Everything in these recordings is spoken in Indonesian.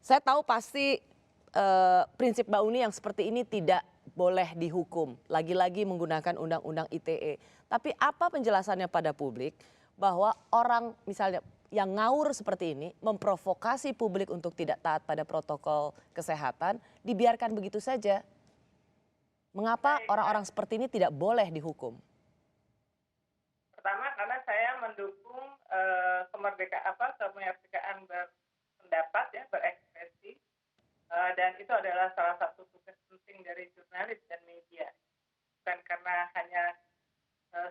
Saya tahu pasti prinsip Mbak Uni yang seperti ini tidak boleh dihukum, lagi-lagi menggunakan undang-undang ITE. Tapi apa penjelasannya pada publik bahwa orang misalnya yang ngawur seperti ini memprovokasi publik untuk tidak taat pada protokol kesehatan dibiarkan begitu saja? Mengapa Baik, orang-orang seperti ini tidak boleh dihukum? pertama karena saya mendukung kemerdekaan berpendapat ya, berekspresi, dan itu adalah salah satu tugas penting dari jurnalis dan media. Bukan karena hanya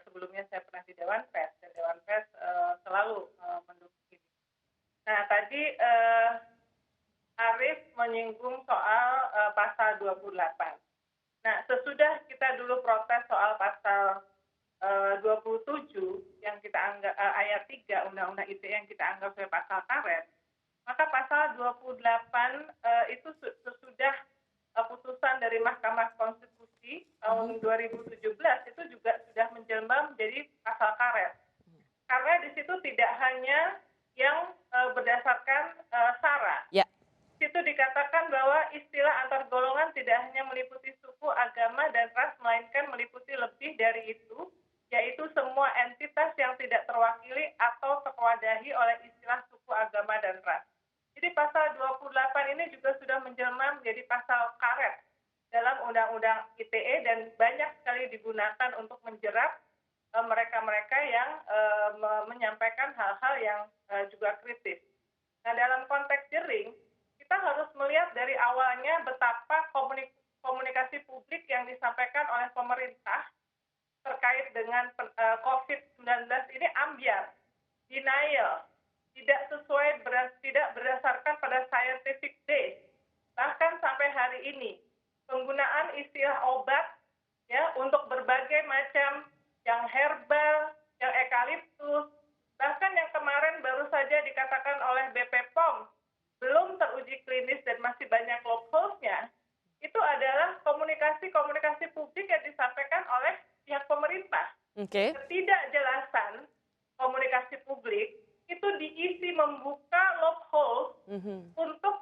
sebelumnya saya pernah di Dewan Pers dan Dewan Pers selalu mendukung ini. Nah tadi Arif menyinggung soal pasal 28. Nah sesudah kita dulu protes soal pasal 27 yang kita anggap ayat 3 Undang-Undang ITE yang kita anggap sebagai pasal karet, maka pasal 28 itu sesudah putusan dari Mahkamah Konstitusi tahun 2017 itu juga sudah menjelma menjadi pasal karet. Karena di situ tidak hanya yang berdasarkan sara. Ya. Di situ dikatakan bahwa istilah antar golongan tidak hanya meliputi suku, agama, dan ras, melainkan meliputi lebih dari itu, yaitu semua entitas yang tidak terwakili atau terwadahi oleh istilah suku, agama, dan ras. Jadi pasal 28 ini juga sudah menjelma menjadi pasal karet dalam Undang-Undang ITE dan banyak sekali digunakan untuk menjerat mereka-mereka yang menyampaikan hal-hal yang juga kritis. Nah dalam konteks jering, kita harus melihat dari awalnya betapa komunikasi publik yang disampaikan oleh pemerintah terkait dengan COVID-19 ini ambiar, denial, tidak sesuai, tidak berdasarkan pada scientific base. Bahkan sampai hari ini, penggunaan istilah obat ya untuk berbagai macam yang herbal, yang eukaliptus, bahkan yang kemarin baru saja dikatakan oleh BP POM, belum teruji klinis dan masih banyak loopholes-nya, itu adalah komunikasi publik yang disampaikan oleh pihak pemerintah. Oke. Ketidakjelasan komunikasi publik itu diisi membuka loopholes untuk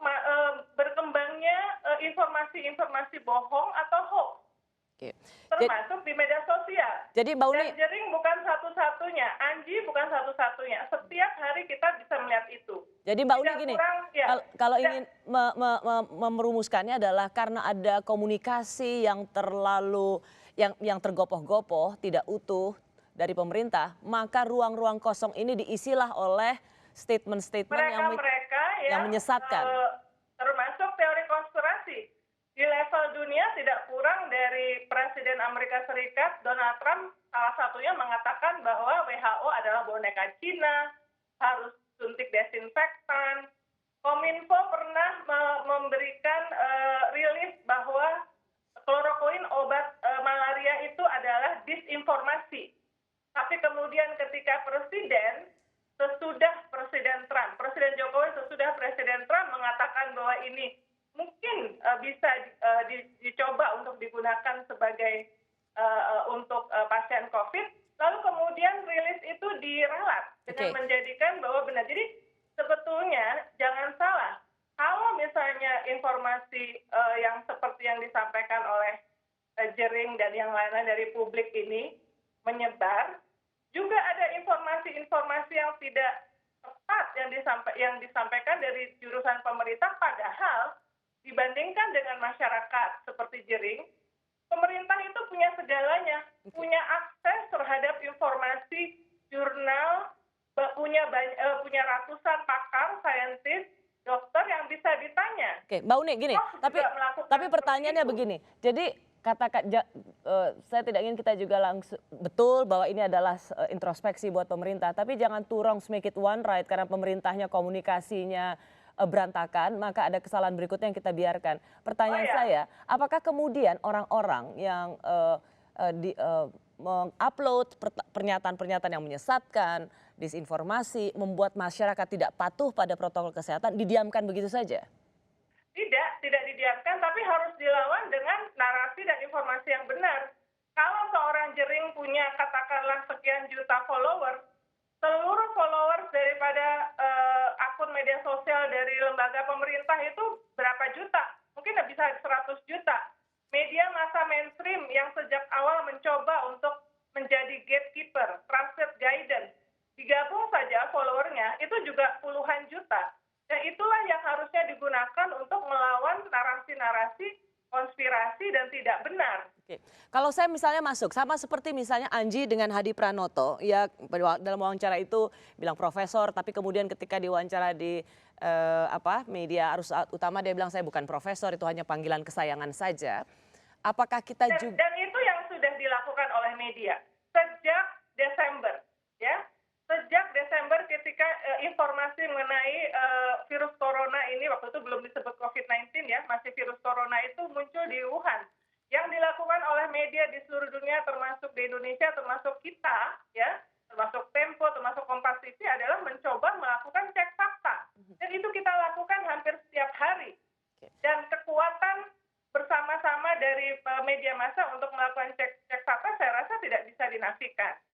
berkembangnya informasi-informasi bohong atau hoax. Oke. Termasuk di media sosial. Jadi Mbak Uni, Dan jering bukan satu-satunya, Anji bukan satu-satunya. Setiap hari kita bisa melihat itu. jadi Mbak Uni Tidak gini, kurang, ya. kalau Tidak. ingin merumuskannya adalah karena ada komunikasi yang terlalu yang tergopoh-gopoh, tidak utuh dari pemerintah, maka ruang-ruang kosong ini diisilah oleh statement-statement Mereka-mereka yang menyesatkan. termasuk teori konspirasi. Di level dunia tidak kurang dari Presiden Amerika Serikat Donald Trump salah satunya mengatakan bahwa WHO adalah boneka Cina, harus suntik desinfektan. Kominfo pernah memberikan rilis bahwa kloroquine obat malaria itu adalah disinformasi. Tapi kemudian ketika Presiden Jokowi sesudah Presiden Trump mengatakan bahwa ini mungkin bisa dicoba untuk digunakan sebagai untuk pasien COVID, lalu kemudian rilis itu diralat dengan menjadikan bahwa benar. Jadi sebetulnya jangan salah, kalau misalnya informasi yang seperti yang disampaikan oleh jering dan yang lain-lain dari publik ini menyebar, juga ada informasi-informasi yang tidak tepat yang disampaikan dari jurusan pemerintah, padahal dibandingkan dengan masyarakat seperti jering, pemerintah itu punya segalanya, punya akses terhadap informasi, jurnal, punya ratusan pakar, saintis, dokter yang bisa ditanya. Oke, Mbak Uni gini, tapi pertanyaannya begini, jadi saya tidak ingin kita juga langsung betul bahwa ini adalah introspeksi buat pemerintah, tapi jangan two wrongs make it one right karena pemerintahnya komunikasinya berantakan, maka ada kesalahan berikutnya yang kita biarkan. Pertanyaan saya, apakah kemudian orang-orang yang mengupload pernyataan-pernyataan yang menyesatkan, disinformasi, membuat masyarakat tidak patuh pada protokol kesehatan, didiamkan begitu saja? Tidak didiamkan, tapi harus dilawan dengan narasi dan informasi yang benar. Kalau seorang jering punya katakanlah sekian juta follower, seluruh followers daripada akun media sosial dari lembaga pemerintah itu berapa juta? Mungkin nggak bisa 100 juta. Media massa mainstream yang sejak awal mencoba untuk menjadi gatekeeper, trusted guidance, digabung saja followernya itu juga puluhan juta. Dan itulah yang harusnya digunakan untuk melawan narasi-narasi konspirasi dan tidak benar. Oke. Kalau saya misalnya masuk, sama seperti misalnya Anji dengan Hadi Pranoto, ya dalam wawancara itu bilang profesor, tapi kemudian ketika diwawancara di media arus utama dia bilang saya bukan profesor, itu hanya panggilan kesayangan saja. Apakah kita juga... Dan itu yang sudah dilakukan oleh media sejak Desember, ya. Sejak Desember ketika informasi mengenai virus corona ini, waktu itu belum disebut COVID-19 ya, masih virus corona itu muncul di Wuhan. Yang dilakukan oleh media di seluruh dunia termasuk di Indonesia, termasuk kita, ya, termasuk Tempo, termasuk Kompas TV adalah mencoba melakukan cek fakta. Dan itu kita lakukan hampir setiap hari. Dan kekuatan bersama-sama dari media massa untuk melakukan cek